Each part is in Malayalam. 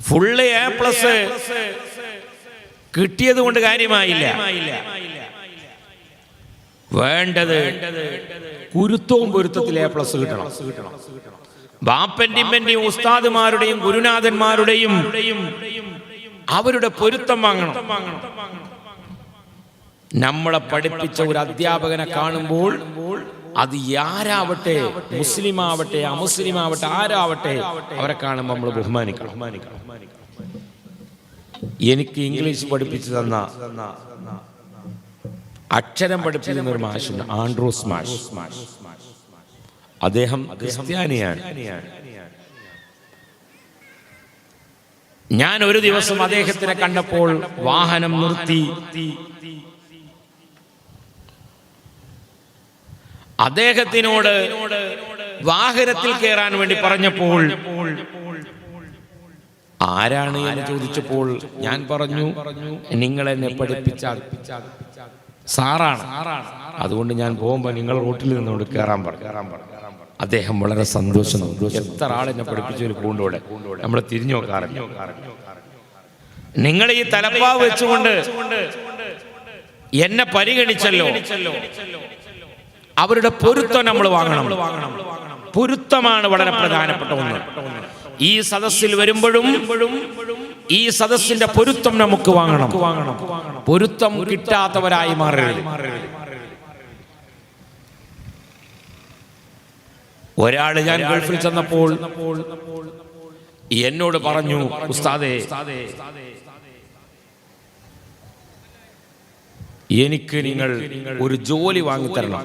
ഫുള്ള് എ പ്ലസ് കിട്ടിയത് കൊണ്ട് കാര്യമായില്ല. വേണ്ടത് കുരുത്തവും പൊരുത്തത്തിൽ എ പ്ലസ് കിട്ടണം. ബാപ്പന്റെയും ഉസ്താദുമാരുടെയും ഗുരുനാഥന്മാരുടെയും അവരുടെ പൊരുത്തം വാങ്ങണം. നമ്മളെ പഠിപ്പിച്ച ഒരു അധ്യാപകനെ കാണുമ്പോൾ അത് ആരാവട്ടെ, മുസ്ലിം ആവട്ടെ അമുസ്ലിം ആവട്ടെ ആരാവട്ടെ, അവരെ കാണുമ്പോൾ നമ്മൾ ബഹുമാനിക്കണം. എനിക്ക് ഇംഗ്ലീഷ് പഠിപ്പിച്ചു തന്ന അക്ഷരം പഠിപ്പിക്കുന്ന ഒരു മാഷുണ്ട്, ആൻഡ്രൂസ് മാഷ്. അദ്ദേഹം ക്രിസ്ത്യാനിയാണ്. ഞാൻ ഒരു ദിവസം അദ്ദേഹത്തിനെ കണ്ടപ്പോൾ വാഹനം നിർത്തി അദ്ദേഹത്തിനോട് വാഹനത്തിൽ കയറാൻ വേണ്ടി പറഞ്ഞപ്പോൾ ആരാണ് എന്ന് ചോദിച്ചപ്പോൾ ഞാൻ പറഞ്ഞു, നിങ്ങൾ എന്നെ പഠിപ്പിച്ച സാറാണ്, അതുകൊണ്ട് ഞാൻ പോകുമ്പോൾ നിങ്ങൾ റൂട്ടിൽ നിന്നോട് കയറാൻ പറഞ്ഞു. അദ്ദേഹം വളരെ സന്തോഷം. എത്ര ആളെന്നെ പഠിപ്പിച്ചൊരു പൂണ്ടോടെ നമ്മൾ തിരിഞ്ഞു നോക്കാറില്ല. നിങ്ങൾ ഈ തലപ്പാവ് വെച്ചുകൊണ്ട് എന്നെ പരിഗണിച്ചല്ലോ, അവരുടെ പൊരുത്തം നമ്മൾ വാങ്ങണം. പൊരുത്തമാണ് വളരെ പ്രധാനപ്പെട്ട ഒന്ന്. ഈ സദസ്സിൽ വരുമ്പോഴും ഈ സദസ്സിന്റെ പൊരുത്തം നമുക്ക് വാങ്ങണം. പൊരുത്തം കിട്ടാത്തവരായി മാറരുത്. ഒരാള് ഞാൻ ഗൾഫിൽ ചെന്നപ്പോൾ എന്നോട് പറഞ്ഞു, ഉസ്താദേ, എനിക്ക് നിങ്ങൾ ഒരു ജോലി വാങ്ങിത്തരണം.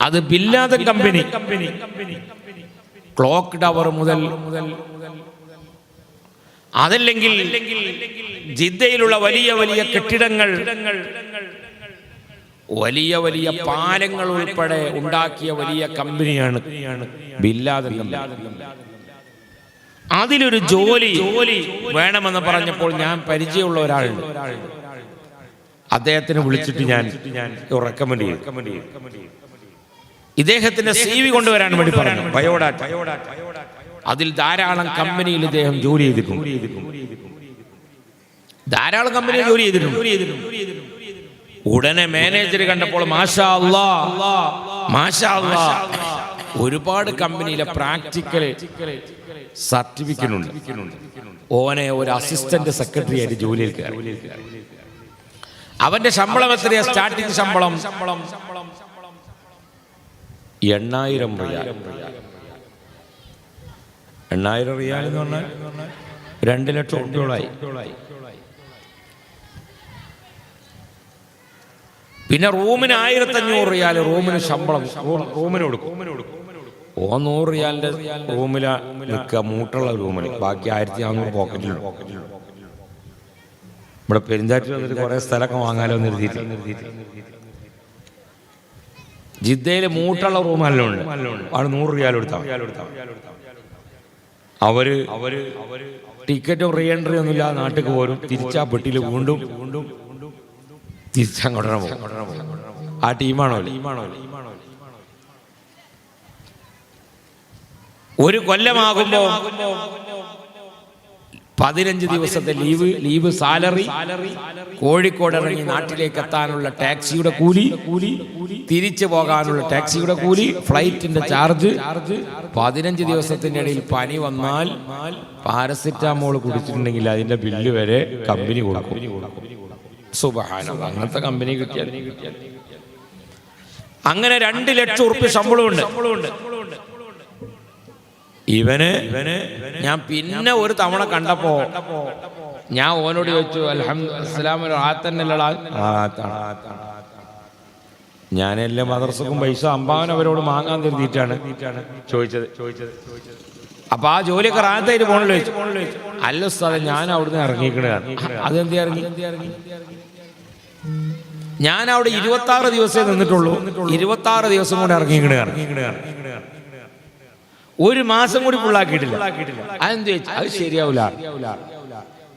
അത് ബില്ലാദൻ കമ്പനി ക്ലോക്ക് ടവർ മുതൽ, അതല്ലെങ്കിൽ ജിദ്ദയിലുള്ള വലിയ വലിയ കെട്ടിടങ്ങൾ, വലിയ വലിയ പാലങ്ങൾ ഉൾപ്പെടെ ഉണ്ടാക്കിയ വലിയ കമ്പനിയാണ് ബില്ലാദൻ കമ്പനി. അതിലൊരു ജോലി വേണമെന്ന് പറഞ്ഞപ്പോൾ ഞാൻ പരിചയമുള്ള ഒരാളുണ്ട്, അദ്ദേഹത്തിനെ വിളിച്ചിട്ട് ഞാൻ റെക്കമെൻഡ് ചെയ്യും. ഇദ്ദേഹത്തിന്റെ CV കൊണ്ടുവരാൻ വേണ്ടി പറഞ്ഞു, ബയോഡാറ്റ. അതിൽ ധാരാളം കമ്പനിയിൽ ഇദ്ദേഹം ജോലി ചെയ്തിട്ടുണ്ട്. ഉടനെ മാനേജർ കണ്ടപ്പോൾ മാഷാ അല്ലാഹ്, ഒരുപാട് കമ്പനിയിലെ പ്രാക്ടിക്കൽ സർട്ടിഫിക്കറ്റ് ഉണ്ട്. ഓനെ ഒരു അസിസ്റ്റന്റ് സെക്രട്ടറി ആയിട്ട് ജോലിയിൽ കയറി. അവന്റെ ശമ്പളം എത്രയാ? സ്റ്റാർട്ടിംഗ് ശമ്പളം 8,000 റിയാൽ. 8,000 റിയാൽ എന്ന് പറഞ്ഞാൽ 2 ലക്ഷം രൂപയോളായി. പിന്നെ റൂമിന് 1,500 റിയാൽ റൂമിന് ശമ്പളം, റൂമിന് കൊടുക്കും. 100 റിയാലിന്റെ റൂമിലാ നിൽക്കുക, മൂട്ടുള്ള റൂമിൽ. ബാക്കി 1,400 പോക്കറ്റിലുണ്ട്. ഇവിടെ പെരുന്താറ്റിൽ വന്നിട്ട് കുറെ സ്ഥലമൊക്കെ വാങ്ങാലോ നിർത്തിയിട്ട് ജിദ്ദയിലെ മൂട്ടുള്ള റൂമെല്ലാം ഉണ്ട്. അവിടെ 100 റിയാൽ കൊടുത്താൽ അവര് ടിക്കറ്റും റീ എൻട്രി ഒന്നുമില്ല, നാട്ടിൽ പോരും. തിരിച്ചാ പെട്ടിയിൽ വീണ്ടും തിരിച്ചങ്ങോട്ടേ പോകും. ആ ടീമാണോ? ഒരു കൊല്ലമാകുമ്പോ 15 ദിവസത്തെ ലീവ് സാലറി, കോഴിക്കോട് ഇറങ്ങി നാട്ടിലേക്ക് എത്താനുള്ള ടാക്സിയുടെ കൂലി, തിരിച്ചു പോകാനുള്ള ടാക്സിയുടെ കൂലി, ഫ്ലൈറ്റിന്റെ ചാർജ്. 15 ദിവസത്തിന്റെ ഇടയിൽ പനി വന്നാൽ പാരസിറ്റാമോൾ കുടിച്ചിട്ടുണ്ടെങ്കിൽ അതിന്റെ ബില്ല് വരെ കമ്പനി കൊടുക്കും. സുബ്ഹാനല്ലാഹ്, അങ്ങനത്തെ കമ്പനി കിട്ടിയാൽ അങ്ങനെ 2 ലക്ഷം ഉറുപ്പിക ശമ്പളമുണ്ട് ഇവന്. ഞാൻ പിന്നെ ഒരു തവണ കണ്ടപ്പോ ഞാൻ ഓനോട് ചോദിച്ചു, അൽഹംദുലില്ലാ, ഞാനെല്ലാം മദ്രസക്കും പൈസ അമ്പാവൻ അവരോട് വാങ്ങാൻ കരുതിയിട്ടാണ് ചോദിച്ചത്. അപ്പൊ ആ ജോലിയൊക്കെ റാത്തായിട്ട് പോകണല്ലോ ചോദിച്ചു. അല്ല ഉസ്താദേ, ഞാൻ അവിടുന്ന് ഇറങ്ങിക്കണതാണ്. അതെന്തി ഇറങ്ങി? ഞാൻ അവിടെ 26 ദിവസമേ നിന്നിട്ടുള്ളൂ. 26 ദിവസം കൂടെ ഇറങ്ങിക്കണതാണ്. 1 മാസം കൂടി ഫുള്ളാക്കിയിട്ടില്ല. അതെന്ത് ചോദിച്ചു? അത് ശരിയാവൂല.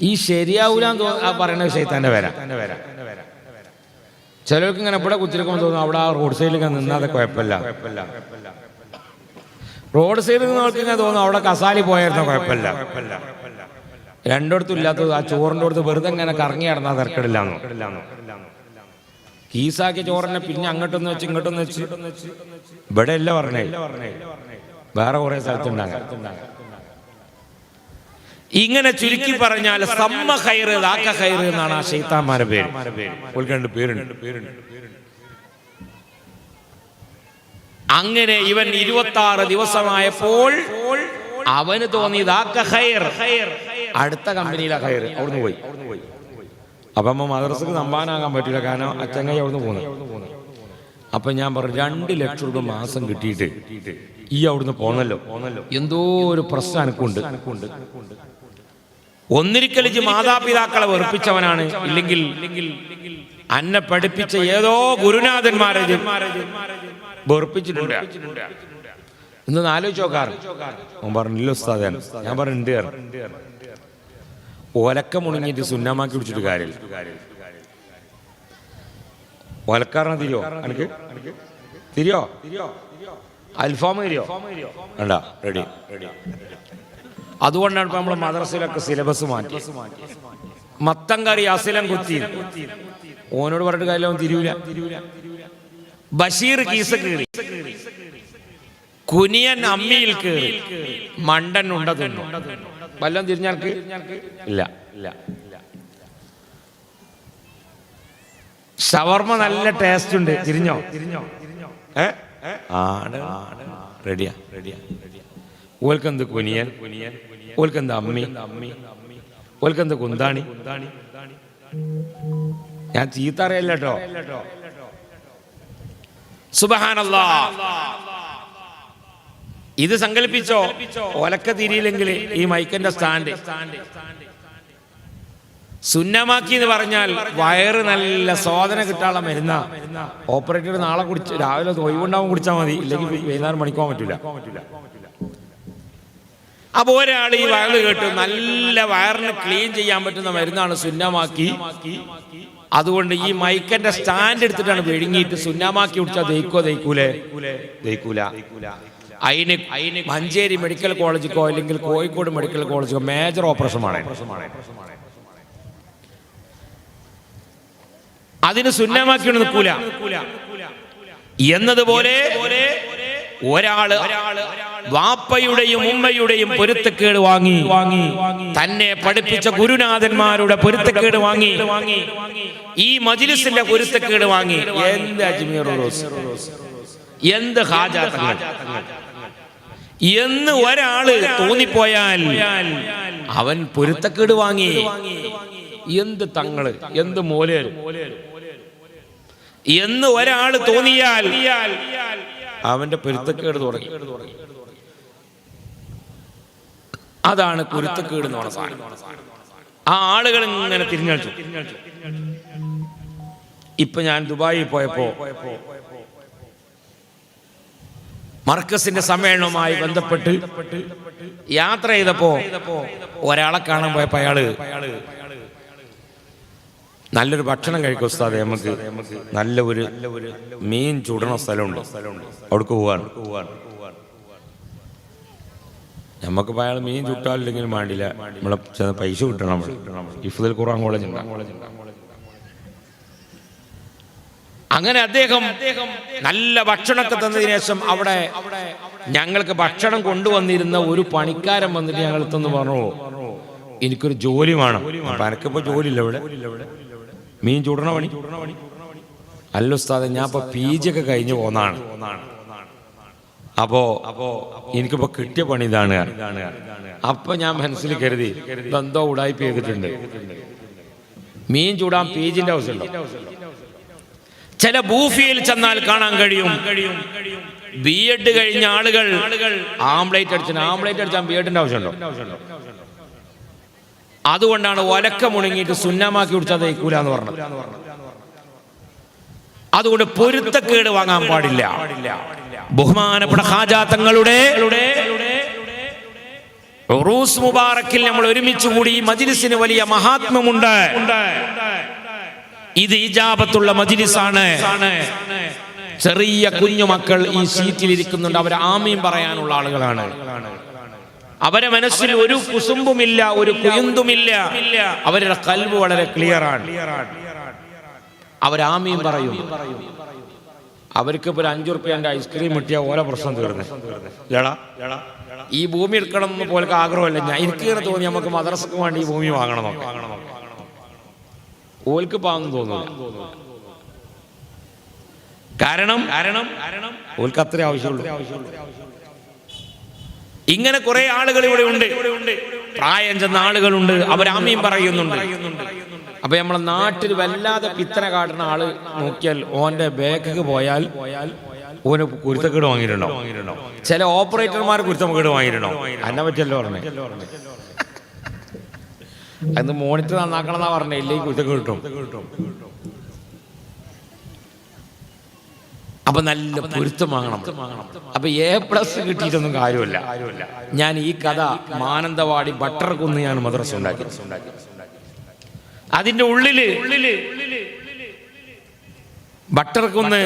ഈ ശരിയാവൂല പറയണ ശൈത്താന്റെ വരാം. ചിലർക്ക് ഇങ്ങനെ ഇവിടെ കുത്തിരിക്കുമ്പോൾ തോന്നുന്നു അവിടെ ആ റോഡ് സൈഡിൽ നിന്നാതെ കുഴപ്പമില്ല. റോഡ് സൈഡിൽ നിങ്ങൾക്ക് ഇങ്ങനെ തോന്നുന്നു അവിടെ കസാലി പോയായിരുന്നോ, കുഴപ്പമില്ല. രണ്ടിടത്തും ഇല്ലാത്തത് ആ ചോറിൻ്റെ അടുത്ത് വെറുതെ ഇങ്ങനെ കറങ്ങി നടന്നാൽ തിരക്കിടില്ലാന്നോ. കീസാക്കിയ ചോറിനെ പിന്നെ അങ്ങോട്ടൊന്ന് വെച്ച് ഇങ്ങോട്ടൊന്ന് വെച്ച് ഇവിടെ അല്ല പറഞ്ഞേ, വേറെ കുറെ സ്ഥലത്തുണ്ടാകാം. ഇങ്ങനെ ചുരുക്കി പറഞ്ഞാൽ സമ്മ ഖൈറ് ദാക ഖൈറ് എന്നാണ് ആ ശൈത്താന്മാരുടെ പേര്. പേരുണ്ട്. അങ്ങനെ ഇവൻ 26 ദിവസമായപ്പോൾ അവന് തോന്നി ദാക ഖൈർ, അടുത്ത കമ്പനിയിലെ ഖൈർ. അവിടുന്ന് പോയി. അപ്പൊ അമ്മ മദ്രസക്ക് സമ്പാനാകാൻ പറ്റില്ല, കാരണം അച്ചങ്ങായി അവിടുന്ന് പോകുന്നു. അപ്പൊ ഞാൻ പറഞ്ഞു 2 ലക്ഷം രൂപ മാസം കിട്ടിയിട്ട് ഈ അവിടുന്ന് പോന്നല്ലോ, എന്തോ ഒരു പ്രശ്നം എനിക്കുണ്ട്. ഒന്നിരിക്കൽ മാതാപിതാക്കളെ വെറുപ്പിച്ചവനാണ്, ഇല്ലെങ്കിൽ അന്നെ പഠിപ്പിച്ച ഏതോ ഗുരുനാഥന്മാരെ വെറുപ്പിച്ചിട്ടുണ്ട് ഇന്ന് ആലോചിച്ച് നോക്കാറ്. അവൻ പറഞ്ഞില്ല ഉസ്താദേ. ഞാൻ പറഞ്ഞിട്ടുണ്ട്. ഒലക്ക മുണങ്ങിയിട്ട് സുന്നമാക്കി പിടിച്ചിട്ട് കാര്യമില്ല. ഒലക്കാരനെ തിരിയോ അൽഫാം തിരിയോ വേണ്ട, റെഡി. അതുകൊണ്ടാണ് ഇപ്പൊ നമ്മളെ മദ്രസയിലൊക്കെ സിലബസ് മാറ്റി. മത്തം കറി അസിലം കുത്തി. ഓനോട് പറഞ്ഞിട്ട് കാര്യം അവൻ തിരിയൂല. ബഷീർ കീസ കീറി, കുനിയൻ അമ്മിയിൽ കീറി, മണ്ടൻ ഉണ്ട തിന്നു. വല്ലതും തിരിഞ്ഞാർക്ക് ഇല്ല. ഷവർമ നല്ല ടേസ്റ്റ് ഉണ്ട്, തിരിഞ്ഞോ? റെഡിയാ. ഓൽക്കെന്ത് കുനിയൻ, ഓൽക്കെന്ത് അമ്മി, ഓൽക്കെന്ത് കുന്താണി. ഞാൻ ചീത്ത അറിയല്ല കേട്ടോ. സുബ്ഹാനല്ലാഹ്. ഇത് സങ്കല്പിച്ചോ, ഒലക്ക തിരിയില്ലെങ്കിൽ ഈ മൈക്കിന്റെ സ്റ്റാൻഡ് സുന്നമാക്കി എന്ന് പറഞ്ഞാൽ വയറ് നല്ല സ്വാദന കിട്ടാനുള്ള മരുന്ന. ഓപ്പറേറ്റർ നാളെ കുടിച്ച് രാവിലെ ഒഴിവുണ്ടാവും കുടിച്ചാൽ മതി, ഇല്ലെങ്കിൽ വൈകുന്നേരം മണിക്കാൻ പറ്റില്ല. അപ്പൊ ഒരാൾ ഈ വയറ് കേട്ട് നല്ല വയറിന് ക്ലീൻ ചെയ്യാൻ പറ്റുന്ന മരുന്നാണ് സുന്നമാക്കി. അതുകൊണ്ട് ഈ മൈക്കന്റെ സ്റ്റാൻഡ് എടുത്തിട്ടാണ് വിഴുങ്ങിയിട്ട് സുന്നമാക്കി കുടിച്ചാൽ ദഹിക്കൂല. അതിന് മഞ്ചേരി മെഡിക്കൽ കോളേജിക്കോ അല്ലെങ്കിൽ കോഴിക്കോട് മെഡിക്കൽ കോളേജിക്കോ മേജർ ഓപ്പറേഷനാണ്. അതിന് സുന്നമാക്കി നിൽക്കൂല. എന്നതുപോലെ ഒരാള് വാപ്പയുടെയും ഉമ്മയുടെയും പൊരുത്തക്കേട് വാങ്ങി, തന്നെ പഠിപ്പിച്ച ഗുരുനാഥന്മാരുടെ പൊരുത്തക്കേട് വാങ്ങി, ഈ മജ്‌ലിസിന്റെ പൊരുത്തക്കേട് വാങ്ങി, എന്ത് അജ്മീർ ഉറൂസ്, എന്ത് ഹാജാ തങ്ങൾ എന്ന് ഒരാള് തോന്നിപ്പോയാൽ അവൻ പൊരുത്തക്കേട് വാങ്ങി. എന്ത് തങ്ങള്, എന്ത് മോലേര് എന്ന് ഒരാള് തോന്നിയാൽ അവന്റെ പൊരുത്തക്കേട് തുടങ്ങി. അതാണ് പൊരുത്തക്കേട് എന്ന് പറഞ്ഞ സാധനം. ആ ആളുകൾ ഇങ്ങനെ തിരിഞ്ഞു. ഇപ്പൊ ഞാൻ ദുബായിൽ പോയപ്പോ മർക്കസിന്റെ സമ്മേളനവുമായി ബന്ധപ്പെട്ട് യാത്ര ചെയ്തപ്പോ ഒരാളെ കാണാൻ പോയപ്പോ അയാള് നല്ലൊരു ഭക്ഷണം കഴിക്കും ഉസ്താദേ, നമുക്ക് നല്ല ഒരു മീൻ ചുടണ സ്ഥലമുണ്ട്, അവിടേക്ക് പോവാണ്. നമുക്ക് അയാൾ മീൻ ചുട്ടാലില്ലെങ്കിലും വേണ്ടില്ല, നമ്മളെ പൈസ കിട്ടണം. ഹിഫ്ദുൽ ഖുർആൻ കോളേജ് ഉണ്ട്. അങ്ങനെ അദ്ദേഹം നല്ല ഭക്ഷണമൊക്കെ തന്നതിന് ശേഷം അവിടെ ഞങ്ങൾക്ക് ഭക്ഷണം കൊണ്ടുവന്നിരുന്ന ഒരു പണിക്കാരൻ വന്നിട്ട് ഞങ്ങൾ എത്തുന്നു പറഞ്ഞു, എനിക്കൊരു ജോലി വേണം. അപ്പൊ എനിക്കിപ്പോ ജോലി ഇല്ല ഇവിടെ, മീൻ ചുടണ പണി. അല്ല ഉസ്താദെ, ഞാൻ ഇപ്പൊ PG ഒക്കെ കഴിഞ്ഞു പോന്നാണ്, അപ്പോ എനിക്കിപ്പോ കിട്ടിയ പണി ഇതാണ്. അപ്പൊ ഞാൻ മനസ്സിൽ കരുതി എന്തോ ഉടായ്പ ചെയ്തിട്ടുണ്ട്. മീൻ ചൂടാൻ PGന്റെ ആവശ്യമുണ്ടോ? ചില ബൂഫിയിൽ ചെന്നാൽ കാണാൻ കഴിയും, B.Ed കഴിഞ്ഞ ആളുകൾ ആംപ്ലേറ്റ് അടിച്ചാൽ B.Edന്റെ ആവശ്യമുണ്ടോ? അതുകൊണ്ടാണ് ഒലക്ക മുണങ്ങിയിട്ട് സുന്നമാക്കി കുടിച്ചാൽ ദഹിക്കൂല എന്ന് പറഞ്ഞത്. അതുകൊണ്ട് പൊരുത്തക്കേട് വാങ്ങാൻ പാടില്ല. ബഹുമാനപ്പെട്ട ഖാജാ തങ്ങളുടെ ഉറൂസ് മുബാറക്കിൽ നമ്മൾ ഒരുമിച്ച് കൂടി. ഈ മജ്‌ലിസിന് വലിയ മഹാത്മ്യമുണ്ട്. ഇത് ഇജാബത്തുള്ള മജ്‌ലിസാണ്. ചെറിയ കുഞ്ഞു മക്കൾ ഈ സീറ്റിൽ ഇരിക്കുന്നുണ്ട്. അവർ ആമീൻ പറയാനുള്ള ആളുകളാണ്. അവരെ മനസ്സിൽ ഒരു കുസുമ്പുമില്ല, ഒരു കുയുന്തുമില്ല. അവരുടെ ഖൽബ് വളരെ ക്ലിയറാണ്. അവരാമീൻ പറയും. അവർക്ക് ഇപ്പോൾ 5 റുപ്യൻ്റെ ഐസ്ക്രീം കിട്ടിയ ഓരോ പ്രശ്നം തീർന്നു. ഈ ഭൂമി എടുക്കണം എന്ന് പോലെ ആഗ്രഹമല്ല. ഞാൻ എനിക്കിങ്ങനെ തോന്നി നമുക്ക് മദ്രസക്ക് വേണ്ടി ഈ ഭൂമി വാങ്ങണം. ഓൽക്ക് പാങ്ങും തോന്നുന്നു. കാരണം ഓൽക്ക് അത്ര ആവശ്യമുള്ളൂ. ഇങ്ങനെ കുറെ ആളുകൾ ഇവിടെ ഉണ്ട്. പ്രായം ചെന്ന ആളുകളുണ്ട്. അവരാമീൻ പറയുന്നുണ്ട്. അപ്പൊ നമ്മളെ നാട്ടിൽ വല്ലാതെ പിത്തന കാട്ടുന്ന ആള് നോക്കിയാൽ ഓന്റെ ബാക്ക് പോയാൽ ഓന് കുരുത്തക്കേട് വാങ്ങിയിട്ടുണ്ടോ? ചില ഓപ്പറേറ്റർമാർ കുരുത്തക്കേട് വാങ്ങിയിട്ടുണ്ടോ? അതിനെ പറ്റിയല്ലോ പറഞ്ഞേ. അന്ന് മോണിറ്റർ നന്നാക്കണം എന്നാ പറഞ്ഞേ. ഇല്ലെങ്കിൽ കുരുത്തക്കേട് കിട്ടും. അപ്പൊ നല്ല പൊരുത്തം വാങ്ങണം. അപ്പൊ A+ കിട്ടിയിട്ടൊന്നും കാര്യമില്ല. ഞാൻ ഈ കഥ മാനന്തവാടി ബട്ടർകുന്ന് ഞാൻ മദ്രസ ഉണ്ടാക്കി. അതിന്റെ ഉള്ളില് ബട്ടർകുന്ന്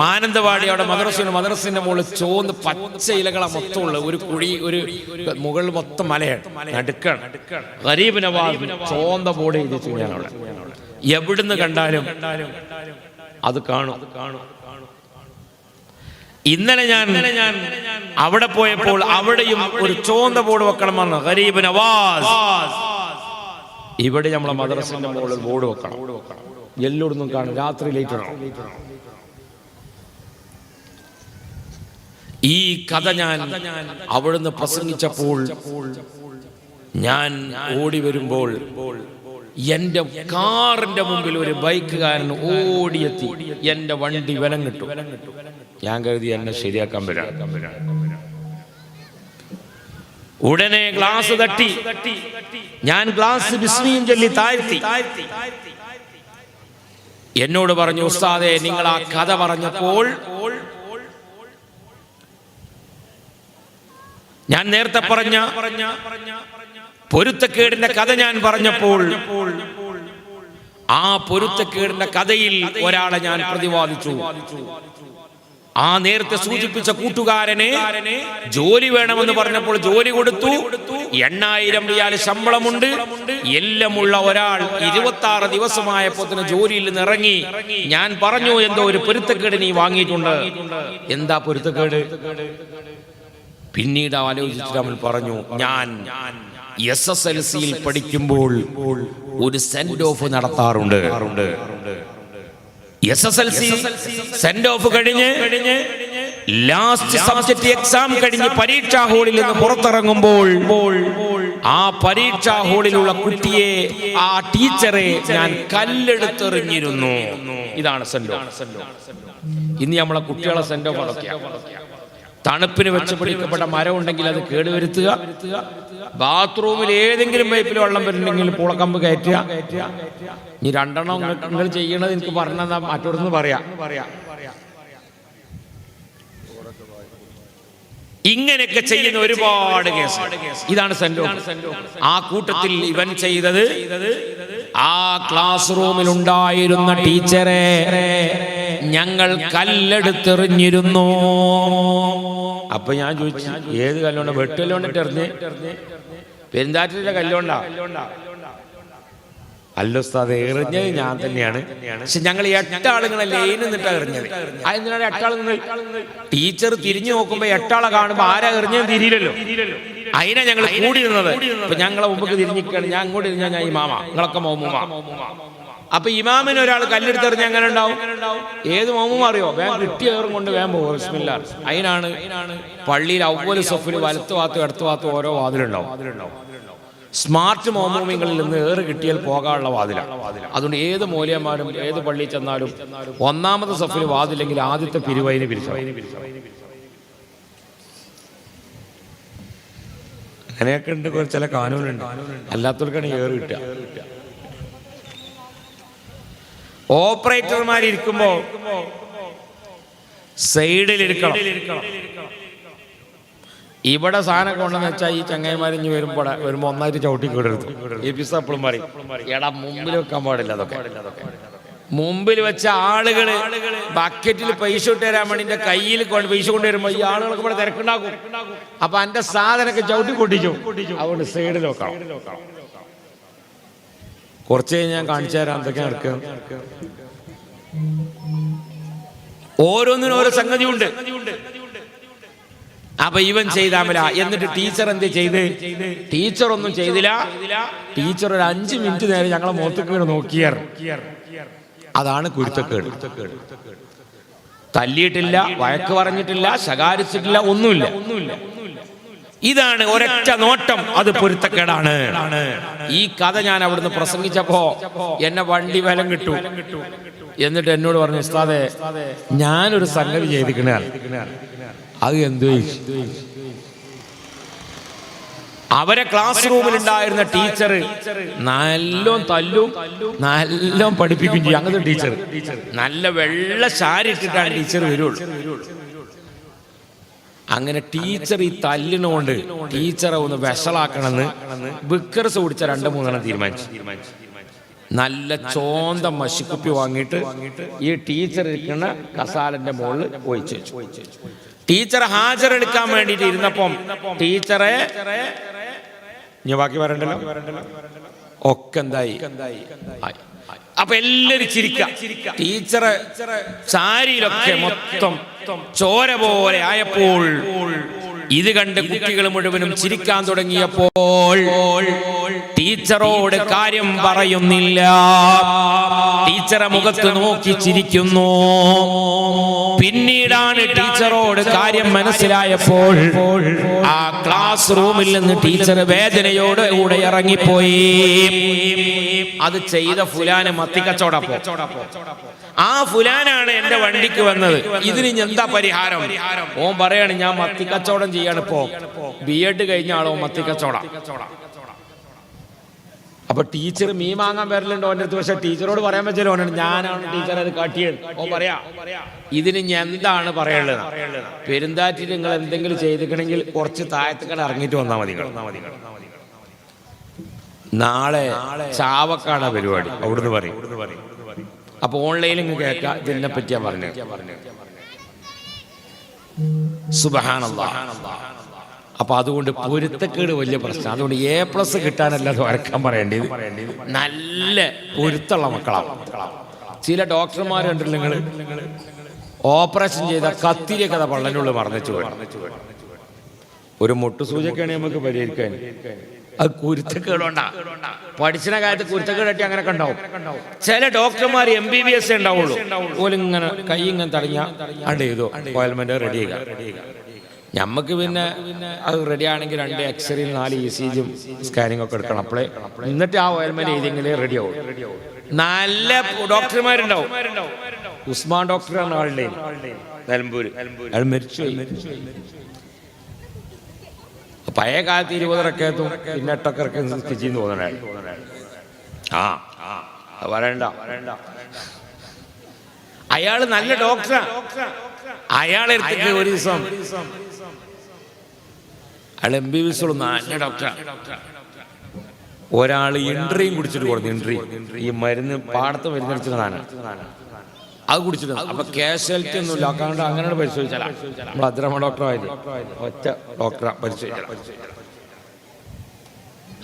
മാനന്തവാടി അവിടെ മദ്രസിന്റെ മുകളിൽ ചോന്ന് പച്ച ഇലകളെ മൊത്തമുള്ള ഒരു കുഴി, ഒരു മുകളിൽ മൊത്തം മലയാണ്, നടുക്കാണ്. ഗരീബ് നവാസ് ചോന്ത ബോർഡ് എഴുതിച്ചു. ഞാൻ അവിടെ എവിടുന്ന് കണ്ടാലും അത് കാണും. ഇന്നലെ ഞാൻ അവിടെ പോയപ്പോൾ അവിടെയും ഒരു ചോന്ത ബോർഡ് വെക്കണമെന്ന് ഗരീബ് നവാസ്. ഇവിടെ നമ്മളെ മദ്രസിന്റെ മുകളിൽ ബോർഡ് വെക്കണം. എല്ലായിടത്തും കാണും. രാത്രി ലേറ്റ് ആണോ? ഈ കഥ ഞാൻ അവിടുന്ന് പ്രസംഗിച്ചപ്പോൾ ഞാൻ ഓടി വരുമ്പോൾ എന്റെ കാറിന്റെ മുമ്പിൽ ഒരു ബൈക്കുകാരൻ ഓടിയെത്തി. എന്റെ വണ്ടി വിലങ്ങിട്ടു. ഞാൻ കരുതി എന്നെ ശരിയാക്കാൻ വരാം. ഉടനെ ഗ്ലാസ് തട്ടി. ഞാൻ ഗ്ലാസ് ബിസ്മിയും ചൊല്ലി താഴ്ത്തി. എന്നോട് പറഞ്ഞു, ഉസ്താദേ, നിങ്ങൾ ആ കഥ പറഞ്ഞപ്പോൾ ഞാൻ നേരത്തെ പറഞ്ഞ പൊരുത്തക്കേടിന്റെ കഥ ഞാൻ പറഞ്ഞപ്പോൾ ആ പൊരുത്തക്കേടിന്റെ കഥയിൽ ഒരാളെ ഞാൻ പ്രതിവാദിച്ചു. ആ നേരത്തെ സൂചിപ്പിച്ച കൂട്ടുകാരനെ ജോലി വേണമെന്ന് പറഞ്ഞപ്പോൾ ജോലി കൊടുത്തു. 8000 റിയാൽ ശമ്പളമുണ്ട്. എല്ലാമുള്ള ഒരാൾ 26 ദിവസമായപ്പോ തന്നെ ജോലിയിൽ നിന്ന് ഇറങ്ങി. ഞാൻ പറഞ്ഞു, എന്തോ ഒരു പൊരുത്തക്കേട് നീ വാങ്ങിയിട്ടുണ്ട്. എന്താ പൊരുത്തക്കേട്? പിന്നീട് ആലോചിച്ചിട്ട് അവൻ പറഞ്ഞു, ഞാൻ SSLC പഠിക്കുമ്പോൾ ഒരു സെൻഡ് ഓഫ് നടത്താറുണ്ട്. SSLC സെൻഡ് ഓഫ് കഴിഞ്ഞ് ലാസ്റ്റ് സബ്ജക്ട് എക്സാം കഴിഞ്ഞ് പരീക്ഷാ ഹാളിൽ നിന്ന് പുറത്തിറങ്ങുമ്പോൾ ആ പരീക്ഷാ ഹാളിലുള്ള കുട്ടിയെ, ആ ടീച്ചറെ ഞാൻ കല്ലെടുത്തെറിഞ്ഞിരുന്നു. ഇതാണ് സെൻഡ് ഓഫ്. ഇനി നമ്മളെ കുട്ടികളെ സെൻഡ് ഓഫ് അതൊക്കെയാണ്. തണുപ്പിന് വെച്ച് പിടിക്കപ്പെട്ട മരം ഉണ്ടെങ്കിൽ അത് കേടുവരുത്തുക. ബാത്റൂമിൽ ഏതെങ്കിലും പൈപ്പിൽ വെള്ളം വരുന്നുണ്ടെങ്കിൽ പൂളക്കമ്പ് കയറ്റുക. ഇനി 2 നിങ്ങൾ ചെയ്യണത് എനിക്ക് പറഞ്ഞാൽ മറ്റൊന്ന് പറയാം. ഇങ്ങനെയൊക്കെ ചെയ്യുന്ന ഒരുപാട് കേസ്. ഇതാണ് സെൻഡ് ഓഫ്. ആ കൂട്ടത്തിൽ ഇവൻ ചെയ്തത്, ആ ക്ലാസ് റൂമിൽ ഉണ്ടായിരുന്ന ടീച്ചറെ ഞങ്ങൾ കല്ലെടുത്തെറിഞ്ഞിരുന്നു. അപ്പൊ ഞാൻ ചോദിച്ചു, ഏത് കല്ലുണ്ട? വെട്ടുകല്ലുകൊണ്ടിട്ട് എറിഞ്ഞ്? പെരുന്താറ്റിലെ കല്ലുകൊണ്ടാ? അല്ല ഉസ്താദ്, എറിഞ്ഞത് ഞാൻ തന്നെയാണ്. പക്ഷെ ഞങ്ങൾ 8 ആളുകളെ ലൈൻ നിന്നിട്ടാണ് എറിഞ്ഞത്. അതെന്തിനാണ് 8 ആളുകൾ? ടീച്ചർ തിരിഞ്ഞു നോക്കുമ്പോ 8 ആളെ കാണുമ്പോ ആരാ എറിഞ്ഞത് തിരിയില്ലല്ലോ. അതിനാ ഞങ്ങൾ കൂടി നിന്നത്. അപ്പൊ ഞങ്ങളെ മുമ്പ് തിരിഞ്ഞിക്കാണ്. ഞാൻ അങ്ങോട്ട് തിരിഞ്ഞാൽ ഞാൻ ഇമാമ, നിങ്ങളൊക്കെ മൗമൂമ. അപ്പൊ ഇമാമിന് ഒരാൾ കല്ലെടുത്തെറിഞ്ഞ് എങ്ങനെ ഉണ്ടാവും? ഏത് മൗമൂമ അറിയോ? വേഗം കിട്ടിയേറും കൊണ്ട് വേഗം പോകും. ബിസ്മില്ലാ. അതിനാണ് പള്ളിയിൽ അവ്വൽ സഫിൽ വലത്ത് ഭാഗത്തും ഇടത്ത് ഭാഗത്തും ഓരോ വാതിലുണ്ടാവും. സ്മാർട്ട് മൗമൂമിങ്ങളിൽ നിന്ന് ഏറ് കിട്ടിയാൽ പോകാനുള്ള വാതിലാണ്. അതുകൊണ്ട് ഏത് മൂല്യന്മാരും ഏത് പള്ളിയിൽ ചെന്നാലും 1ാമത്തെ സഫിൽ വാതിലെങ്കിൽ ആദ്യത്തെ പിരിവൈന് പിരിച്ചു. അങ്ങനെയൊക്കെ ഉണ്ട്. ചില കാനൂനുണ്ട്. അല്ലാത്തവർക്കാണ് ഏറ് കിട്ടുക. ഓപ്പറേറ്റർമാരിയ്ക്കുമ്പോ സൈഡിലിരിക്കണം. ഇവിടെ സാധനം കൊണ്ടെന്ന് വെച്ചാൽ ഈ ചങ്ങായിമാരിഞ്ഞ് വരുമ്പോ ഒന്നായിട്ട് ചവിട്ടി കേടെടുത്തു. ഈ പിസ എപ്പോഴും പറയും, എടാ മുമ്പിൽ വെക്കാൻ പാടില്ല. അതൊക്കെ മുമ്പിൽ വെച്ച ആളുകള് ബക്കറ്റിൽ പൈസ ഇട്ട് തരാൻ വേണ്ടി എന്റെ കയ്യിൽ പൈസ കൊണ്ടുവരുമ്പോ ഈ ആളുകൾക്ക് ഇവിടെ തിരക്കുണ്ടാക്കും. അപ്പൊ എന്റെ സാധനമൊക്കെ ചവിട്ടി പൊട്ടിച്ചു. അതുകൊണ്ട് സൈഡിൽ വെക്കണം. കുറച്ച് കഴിഞ്ഞ് ഞാൻ കാണിച്ചു തരാം എന്തൊക്കെ നടക്കുക. ഓരോന്നിനും ഓരോ സംഗതിയുണ്ട്. അപ്പൊ ഇവൻ ചെയ്താമല. എന്നിട്ട് ടീച്ചർ എന്ത് ചെയ്ത്? ടീച്ചർ ഒന്നും ചെയ്തില്ല. ടീച്ചർ ഒരു 5 മിനിറ്റ് നേരം ഞങ്ങളെ മുഖത്തേക്ക് നോക്കിയാർ. അതാണ് കുരുത്തക്കേട്. തല്ലിയിട്ടില്ല, വഴക്ക് പറഞ്ഞിട്ടില്ല, ശകാരിച്ചിട്ടില്ല, ഒന്നുമില്ല. ഇതാണ് ഒരൊറ്റ നോട്ടം, അത് പൊരുത്തക്കേടാണ്. ഈ കഥ ഞാൻ അവിടുന്ന് പ്രസംഗിച്ചപ്പോ എന്നെ വണ്ടി വലം കിട്ടു. എന്നിട്ട് എന്നോട് പറഞ്ഞു, ഉസ്താദേ ഞാനൊരു സംഗതി ചെയ്തിക്കണ. അത് എന്തോ? അവരെ ക്ലാസ് റൂമിൽ ഉണ്ടായിരുന്ന ടീച്ചർ നല്ലോം തല്ലും നല്ലോം പഠിപ്പിക്കുകയും ചെയ്യും. അങ്ങനത്തെ ടീച്ചർ നല്ല വെള്ള ശാരി ഇട്ടിട്ടാണ് ടീച്ചർ വരുള്ളൂ. അങ്ങനെ ടീച്ചർ ഈ തല്ലിനോണ്ട് ടീച്ചറെ ഒന്ന് വഷളാക്കണമെന്ന് ബിക്കർസ് കുടിച്ച 2-3 തീരുമാനിച്ചു. നല്ല ചോന്ത മഷിക്കുപ്പി വാങ്ങിയിട്ട് ഈ ടീച്ചർ ഇരിക്കുന്ന കസാലന്റെ മുകളിൽ ഒഴിച്ചു വെച്ചു. ടീച്ചർ ഹാജരെടുക്കാൻ വേണ്ടിയിട്ട് ഇരുന്നപ്പം ടീച്ചറെ ഞാൻ ബാക്കി പറയണ്ടല്ലോ ഒക്കെ എന്തായി. അപ്പൊ എല്ലാരും ചിരിക്ക. ടീച്ചറെ സാരിയിലൊക്കെ മൊത്തം ചോര പോലെ ആയപ്പോൾ ഇത് കണ്ട് കുട്ടികൾ മുഴുവനും ചിരിക്കാൻ തുടങ്ങിയപ്പോൾ ടീച്ചറോട് കാര്യം പറയുന്നില്ല. ടീച്ചറെ മുഖത്ത് നോക്കി ചിരിക്കുന്നു. പിന്നീടാണ് ടീച്ചറോട് കാര്യം മനസ്സിലായപ്പോൾ ആ ക്ലാസ് റൂമിൽ നിന്ന് ടീച്ചർ വേദനയോടെ കൂടെ ഇറങ്ങിപ്പോയി. അത് ചെയ്ത ഫുലാന് മത്തിക്കച്ചോടപ്പോ. ആ ഫുലാനാണ് എന്റെ വണ്ടിക്ക് വന്നത്. ഇതിന് എന്താ പരിഹാരം? ഓൻ പറയാണ് ഞാൻ മത്തിക്കച്ചവടം ചെയ്യാണിപ്പോ. B.Ed കഴിഞ്ഞ ആളോ മത്തിക്കച്ചവടം. അപ്പൊ ടീച്ചർ മീൻ വാങ്ങാൻ വരലുണ്ടോ ഓൻ്റെ അടുത്ത്? പക്ഷെ ടീച്ചറോട് പറയാൻ പറ്റില്ല. ഞാനാണ് ടീച്ചർ അത് കാട്ടിയത്. ഓ പറയാ ഇതിന് എന്താണ് പറയുള്ളത്? പെരുന്താറ്റിൽ നിങ്ങൾ എന്തെങ്കിലും ചെയ്തിക്കണമെങ്കിൽ കുറച്ച് താഴത്തേക്കട ഇറങ്ങിയിട്ട് വന്നാൽ മതി. നാളെ ചാവക്കാട് പരിപാടി അവിടുന്ന് പറയും. അപ്പൊ ഓൺലൈനിൽ കേൾക്കാം ഇതിനെ പറ്റിയാ പറഞ്ഞു. സുബ്ഹാനല്ലാഹ്. അപ്പൊ അതുകൊണ്ട് പൊരുത്തക്കേട് വലിയ പ്രശ്നം. അതുകൊണ്ട് A+ കിട്ടാനല്ല വരക്കാൻ പറയേണ്ടത്. നല്ല പൊരുത്തുള്ള മക്കളാണ്. ചില ഡോക്ടർമാർ കണ്ടില്ല നിങ്ങൾ, ഓപ്പറേഷൻ ചെയ്ത കത്തിരിയൊക്കെ അത് പള്ളനുള്ളിൽ മറന്നു. ഒരു മുട്ടുസൂചിയൊക്കെയാണ് നമുക്ക് പരിഹരിക്കാൻ. അത് കുരുത്തക്കേടുണ്ടാ. പഠിച്ചിന കാലത്ത് കുരുത്തക്കേടട്ടി അങ്ങനെയൊക്കെ ഉണ്ടാവും. ചില ഡോക്ടർമാർ MBBS ഉണ്ടാവുള്ളൂ. ഓലിങ്ങനെ കൈ ഇങ്ങനെ തടഞ്ഞ അണ്ട് ചെയ്തോ ഓയിൽമെന്റ് റെഡി ചെയ്യുക. ഞമ്മക്ക് പിന്നെ അത് റെഡി ആണെങ്കിൽ 2 എക്സ്റേയും 4 ECGയും സ്കാനിങ് ഒക്കെ എടുക്കണം. അപ്പോഴേ എന്നിട്ട് ആ ഓയിൽമെന്റ് ചെയ്തെങ്കിലേ റെഡി ആവും. നല്ല ഡോക്ടർമാരുണ്ടാവും. ഉസ്മാൻ ഡോക്ടറാണ് ആളുടെ നിലമ്പൂര്. അയാൾ മരിച്ചു. പഴയ കാലത്ത് 20 റക്കഅത്തും പിന്നെ 8 റക്കഅത്തും ചെയ്യുന്നു തോന്നണ. പറയണ്ട. അയാള് നല്ല ഡോക്ടറാ. അയാളെടുത്തിട്ട് ഒരു ദിവസം അയാൾ MBBS നല്ല ഡോക്ടറാ. ഒരാൾ എൻട്രിയും കുടിച്ചിട്ട് കൊടുത്തു. എൻട്രി ഈ മരുന്ന് പാടത്ത് മരുന്നടിച്ചതാണ്. അത് കുടിച്ചിട്ട് അപ്പൊ കാഷ്വാലിറ്റി ഒന്നുമില്ല. കാരണം അങ്ങനെ പരിശോധിച്ചാൽ നമ്മൾ അദ്രമ ഡോക്ടറായത് ഒറ്റ ഡോക്ടറെ പരിശോധിച്ചാൽ.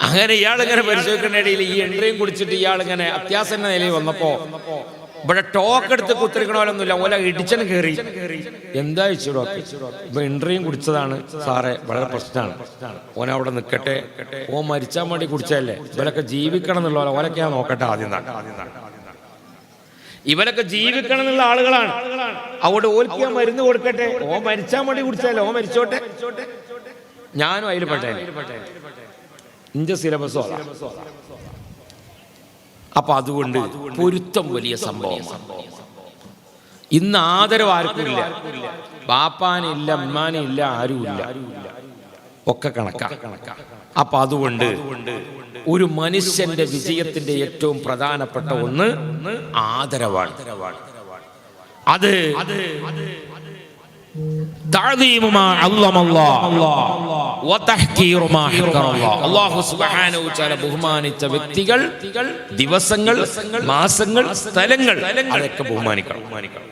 അങ്ങനെ ഇയാളിങ്ങനെ പരിശോധിക്കുന്ന ഇടയിൽ ഈ എൻട്രിയും കുടിച്ചിട്ട് ഇയാളിങ്ങനെ അത്യാസന്ന നിലയിൽ വന്നപ്പോ ഇവിടെ ടോക്ക് എടുത്ത് കുത്തിരിക്കണമല്ലൊന്നുമില്ല. ഓല ഇടിച്ചന് കയറി. എന്താ വെച്ചു ഡോക്ടർ? ഇപ്പൊ എൻട്രിയും കുടിച്ചതാണ് സാറേ, വളരെ പ്രശ്നമാണ്. ഓന അവിടെ നിൽക്കട്ടെ. ഓ മരിച്ചാൻ വേണ്ടി കുടിച്ചതല്ലേ. ഇവരൊക്കെ ജീവിക്കണം എന്നുള്ള ഓലൊക്കെ ഞാൻ നോക്കട്ടെ ആദ്യം. ഇവരൊക്കെ ജീവിക്കണം എന്നുള്ള ആളുകളാണ്. അവിടെ ഓൽക്ക് ഞാൻ മരുന്ന് കൊടുക്കട്ടെ. ഓ മരിച്ചാൻ വേണ്ടി കുടിച്ചല്ലേ, ഓ മരിച്ചോട്ടെ. ഞാനും അതിൽ പെട്ടേ. ഇന്റെ സിലബസോ. അപ്പൊ അതുകൊണ്ട് പൊരുത്തം വലിയ സംഭവം. ഇന്ന് ആദരവ് ആർക്കുമില്ല. ബാപ്പാനില്ല, ഉമ്മാനില്ല, ആരുമില്ല. ഒക്കെ കണക്കാ. അപ്പൊ അതുകൊണ്ട് ഒരു മനുഷ്യന്റെ വിജയത്തിന്റെ ഏറ്റവും പ്രധാനപ്പെട്ട ഒന്ന് ആദരവാണ്. അത് തഅദീമു മാ അല്ലമല്ലാഹ് വതഹ്കീറു മാ ഹഖറല്ലാഹ്. അല്ലാഹു സുബ്ഹാനഹു വ തആല ബഹുമാനിച്ച വ്യക്തികൾ, ദിവസങ്ങൾ, മാസങ്ങൾ, സ്ഥലങ്ങൾ അതൊക്കെ ബഹുമാനിക്കണം.